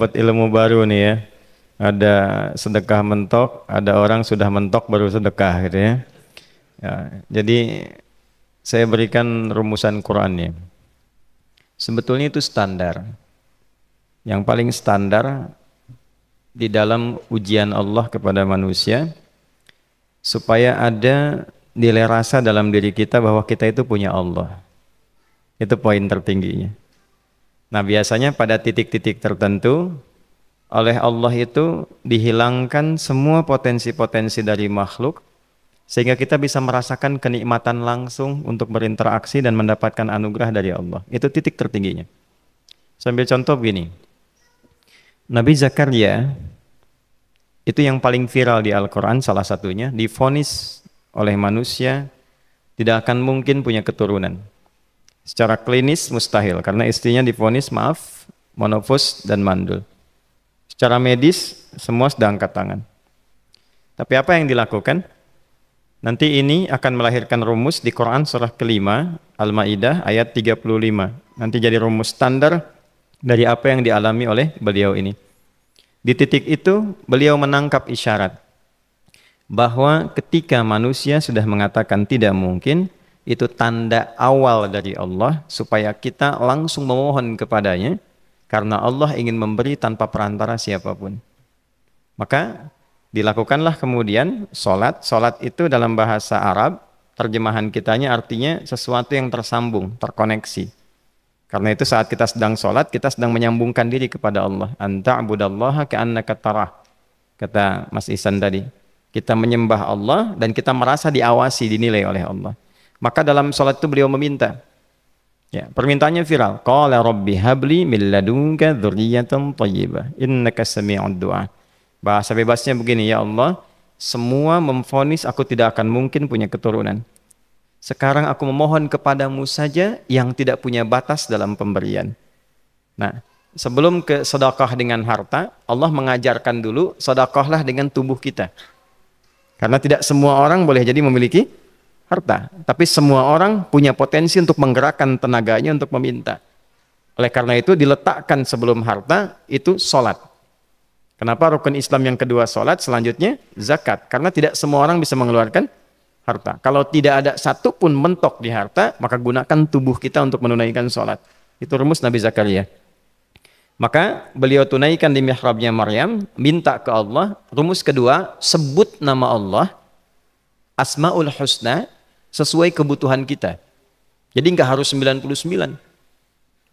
dapat ilmu baru nih ya. Ada sedekah mentok, ada orang sudah mentok baru sedekah gitu ya. Ya, jadi saya berikan rumusan Qur'annya. Sebetulnya itu standar. Yang paling standar di dalam ujian Allah kepada manusia supaya ada nilai rasa dalam diri kita bahwa kita itu punya Allah. Itu poin tertingginya. Nah, biasanya pada titik-titik tertentu oleh Allah itu dihilangkan semua potensi-potensi dari makhluk sehingga kita bisa merasakan kenikmatan langsung untuk berinteraksi dan mendapatkan anugerah dari Allah. Itu titik tertingginya. Sambil contoh begini. Nabi Zakaria itu yang paling viral di Al-Quran, salah satunya divonis oleh manusia tidak akan mungkin punya keturunan. Secara klinis mustahil karena istrinya divonis monofus dan mandul. Secara medis semua sudah angkat tangan. Tapi apa yang dilakukan? Nanti ini akan melahirkan rumus di Quran surah kelima Al-Maidah ayat 35. Nanti jadi rumus standar dari apa yang dialami oleh beliau ini. Di titik itu beliau menangkap isyarat bahwa ketika manusia sudah mengatakan tidak mungkin, itu tanda awal dari Allah supaya kita langsung memohon kepadanya karena Allah ingin memberi tanpa perantara siapapun. Maka dilakukanlah kemudian sholat. Sholat itu dalam bahasa Arab, terjemahan kitanya artinya sesuatu yang tersambung, terkoneksi. Karena itu saat kita sedang sholat, kita sedang menyambungkan diri kepada Allah. Anta'budallaha ka'annaka tarah. Kata Mas Ihsan tadi. Kita menyembah Allah dan kita merasa diawasi, dinilai oleh Allah. Maka dalam sholat itu beliau meminta. Ya, permintaannya viral. Qala rabbi habli min ladunka dzurriyyatan thayyibah innaka sami'ud du'a. Bahasa bebasnya begini, ya Allah, semua memvonis aku tidak akan mungkin punya keturunan. Sekarang aku memohon kepadamu saja yang tidak punya batas dalam pemberian. Nah, sebelum ke sedekah dengan harta, Allah mengajarkan dulu sedekahlah dengan tubuh kita. Karena tidak semua orang boleh jadi memiliki harta, tapi semua orang punya potensi untuk menggerakkan tenaganya untuk meminta. Oleh karena itu diletakkan sebelum harta itu sholat. Kenapa rukun Islam yang kedua sholat, selanjutnya zakat? Karena tidak semua orang bisa mengeluarkan harta. Kalau tidak ada satu pun mentok di harta, maka gunakan tubuh kita untuk menunaikan sholat. Itu rumus Nabi Zakaria. Maka beliau tunaikan di mihrabnya Maryam, minta ke Allah. Rumus kedua, sebut nama Allah, Asmaul Husna, sesuai kebutuhan kita. Jadi nggak harus 99.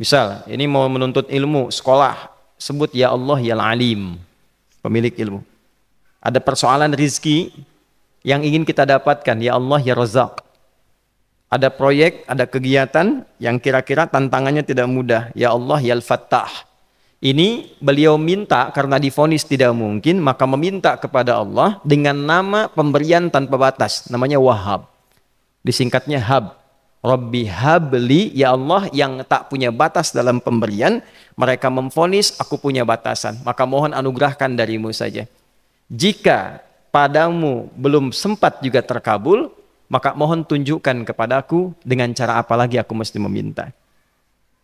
Misal, ini mau menuntut ilmu, sekolah, sebut ya Allah ya Alim, pemilik ilmu. Ada persoalan rizki yang ingin kita dapatkan, ya Allah ya Razak. Ada proyek, ada kegiatan yang kira-kira tantangannya tidak mudah, ya Allah ya Al-Fattah. Ini beliau minta karena divonis tidak mungkin, maka meminta kepada Allah dengan nama pemberian tanpa batas, namanya Wahhab. Disingkatnya Hab. Rabbi habli, ya Allah yang tak punya batas dalam pemberian, mereka memvonis aku punya batasan, maka mohon anugerahkan darimu saja. Jika padamu belum sempat juga terkabul, maka mohon tunjukkan kepadaku dengan cara apa lagi aku mesti meminta.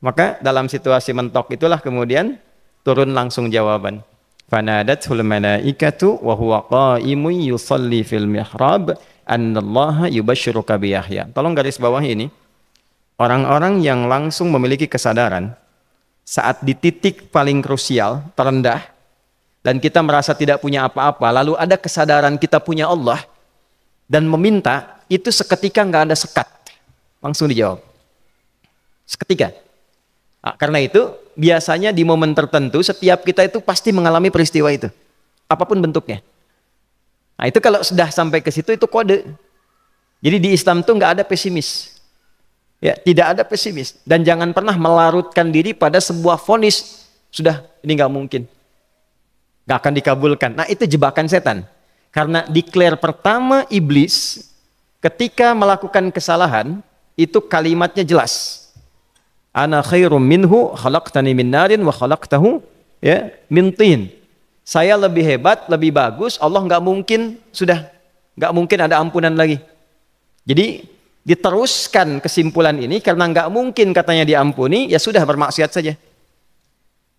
Maka dalam situasi mentok itulah kemudian turun langsung jawaban. Fanadathul malaikatu wa huwa qa'imun yusalli fil mihrab annallaha yubashshiruka bi Yahya. Tolong garis bawah ini. Orang-orang yang langsung memiliki kesadaran saat di titik paling krusial, terendah, dan kita merasa tidak punya apa-apa, lalu ada kesadaran kita punya Allah dan meminta, itu seketika nggak ada sekat. Langsung dijawab. Seketika. Nah, karena itu biasanya di momen tertentu setiap kita itu pasti mengalami peristiwa itu, apapun bentuknya. Nah itu kalau sudah sampai ke situ itu kode. Jadi di Islam tuh nggak ada pesimis, ya tidak ada pesimis, dan jangan pernah melarutkan diri pada sebuah vonis sudah ini nggak mungkin, nggak akan dikabulkan. Nah itu jebakan setan. Karena declare pertama iblis ketika melakukan kesalahan itu kalimatnya jelas. Ana khairum minhu khalaqtani min narin wa khalaqtahu ya min tin. Saya lebih hebat, lebih bagus. Allah nggak mungkin ada ampunan lagi. Jadi diteruskan kesimpulan ini karena nggak mungkin katanya diampuni, ya sudah bermaksiat saja.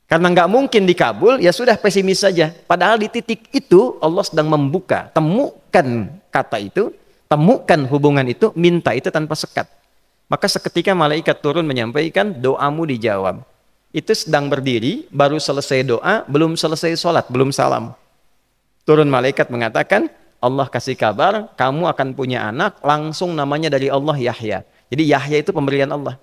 Karena nggak mungkin dikabul, ya sudah pesimis saja. Padahal di titik itu Allah sedang membuka. Temukan kata itu, temukan hubungan itu, minta itu tanpa sekat. Maka seketika malaikat turun menyampaikan, doamu dijawab. Itu sedang berdiri, baru selesai doa, belum selesai sholat, belum salam. Turun malaikat mengatakan, Allah kasih kabar, kamu akan punya anak, langsung namanya dari Allah Yahya. Jadi Yahya itu pemberian Allah.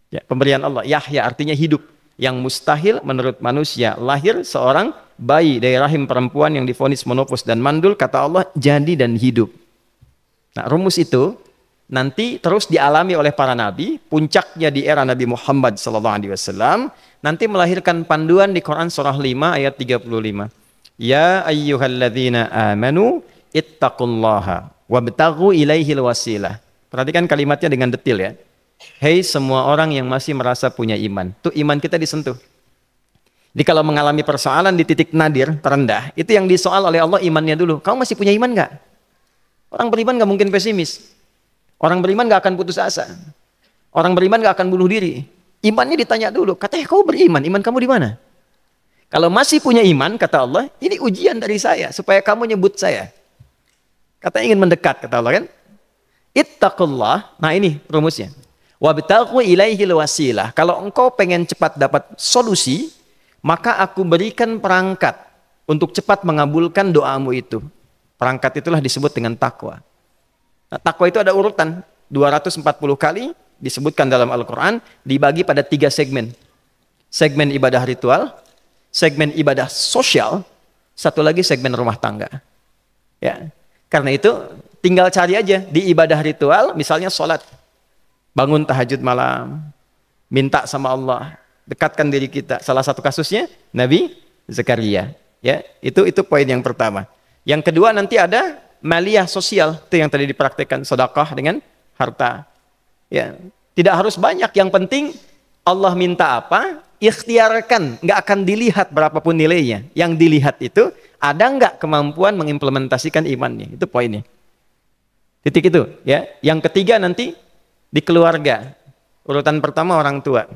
Ya, pemberian Allah. Yahya artinya hidup. Yang mustahil menurut manusia, lahir seorang bayi dari rahim perempuan yang divonis menopause dan mandul, kata Allah, jadi dan hidup. Nah, rumus itu nanti terus dialami oleh para nabi, puncaknya di era Nabi Muhammad SAW, nanti melahirkan panduan di Quran surah 5 ayat 35. Ya ayyuhalladzina amanu ittaqullaha wabtaghu ilaihil wasilah. Perhatikan kalimatnya dengan detail ya. Hei semua orang yang masih merasa punya iman. Tuh iman kita disentuh. Jadi kalau mengalami persoalan di titik nadir, terendah, itu yang disoal oleh Allah imannya dulu. Kamu masih punya iman nggak? Orang beriman nggak mungkin pesimis. Orang beriman nggak akan putus asa. Orang beriman nggak akan bunuh diri. Imannya ditanya dulu. Katanya kau beriman, iman kamu di mana? Kalau masih punya iman, kata Allah, ini ujian dari saya supaya kamu nyebut saya. Katanya ingin mendekat, kata Allah kan? Ittaqullah. Nah ini rumusnya. Wabtaghu ilaihil wasilah. Kalau engkau pengen cepat dapat solusi, maka aku berikan perangkat untuk cepat mengabulkan doamu itu. Perangkat itulah disebut dengan takwa. Nah, takwa itu ada urutan 240 kali disebutkan dalam Al-Quran, dibagi pada 3 segmen. Segmen ibadah ritual, segmen ibadah sosial, satu lagi segmen rumah tangga. Ya, karena itu tinggal cari aja di ibadah ritual, misalnya sholat. Bangun tahajud malam, minta sama Allah, dekatkan diri kita. Salah satu kasusnya Nabi Zakaria. Ya, itu poin yang pertama. Yang kedua nanti ada maliyah sosial, itu yang tadi dipraktikkan, sedekah dengan harta. Ya, tidak harus banyak, yang penting Allah minta apa, ikhtiarkan, nggak akan dilihat berapapun nilainya. Yang dilihat itu ada nggak kemampuan mengimplementasikan imannya, itu poinnya. Titik itu. Ya, yang ketiga nanti di keluarga. Urutan pertama orang tua.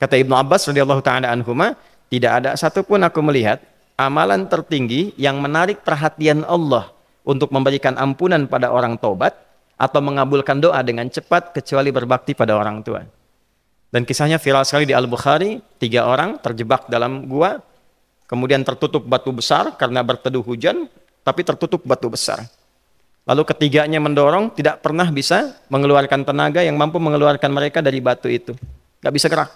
Kata Ibnu Abbas radhiyallahu taala anhuma, tidak ada satupun aku melihat amalan tertinggi yang menarik perhatian Allah untuk memberikan ampunan pada orang taubat atau mengabulkan doa dengan cepat kecuali berbakti pada orang tua. Dan kisahnya viral sekali di Al-Bukhari, 3 orang terjebak dalam gua, kemudian tertutup batu besar karena berteduh hujan, tapi tertutup batu besar. Lalu ketiganya mendorong, tidak pernah bisa mengeluarkan tenaga yang mampu mengeluarkan mereka dari batu itu. Gak bisa gerak.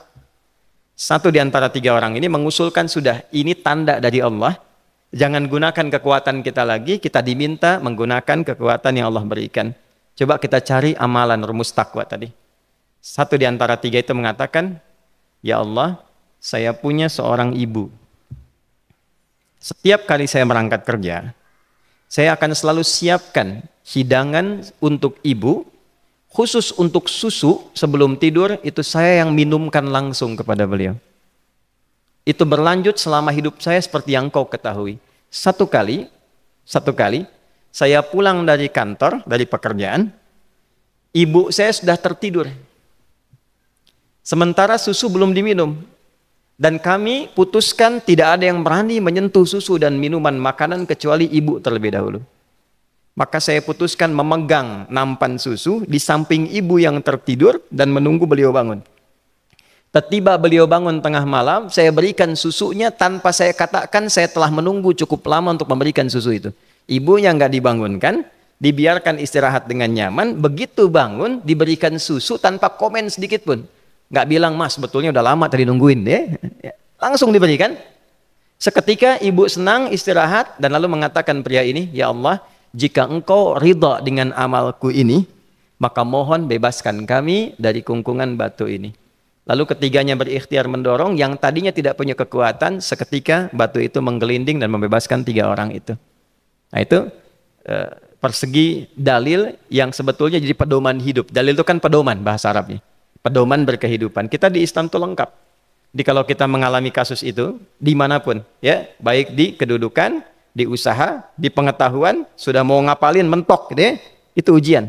Satu di antara 3 orang ini mengusulkan, sudah, ini tanda dari Allah. Jangan gunakan kekuatan kita lagi, kita diminta menggunakan kekuatan yang Allah berikan. Coba kita cari amalan rumus takwa tadi. Satu di antara 3 itu mengatakan, ya Allah, saya punya seorang ibu. Setiap kali saya berangkat kerja, saya akan selalu siapkan hidangan untuk ibu, khusus untuk susu sebelum tidur, itu saya yang minumkan langsung kepada beliau. Itu berlanjut selama hidup saya seperti yang kau ketahui. Satu kali, saya pulang dari kantor, dari pekerjaan, ibu saya sudah tertidur. Sementara susu belum diminum. Dan kami putuskan tidak ada yang berani menyentuh susu dan minuman makanan kecuali ibu terlebih dahulu. Maka saya putuskan memegang nampan susu di samping ibu yang tertidur dan menunggu beliau bangun. Tiba beliau bangun tengah malam, saya berikan susunya tanpa saya katakan saya telah menunggu cukup lama untuk memberikan susu itu. Ibunya nggak dibangunkan, dibiarkan istirahat dengan nyaman, begitu bangun diberikan susu tanpa komen sedikit pun. Nggak bilang, mas betulnya udah lama tadi nungguin deh. Langsung diberikan. Seketika ibu senang istirahat dan lalu mengatakan pria ini, ya Allah, jika engkau ridha dengan amalku ini, maka mohon bebaskan kami dari kungkungan batu ini. Lalu ketiganya berikhtiar mendorong, yang tadinya tidak punya kekuatan, seketika batu itu menggelinding dan membebaskan 3 orang itu. Nah itu persegi dalil yang sebetulnya jadi pedoman hidup. Dalil itu kan pedoman bahasa Arabnya. Pedoman berkehidupan. Kita di Islam itu lengkap. Jadi kalau kita mengalami kasus itu dimanapun, ya, baik di kedudukan, di usaha, di pengetahuan, sudah mau ngapalin mentok, gitu ya, itu ujian.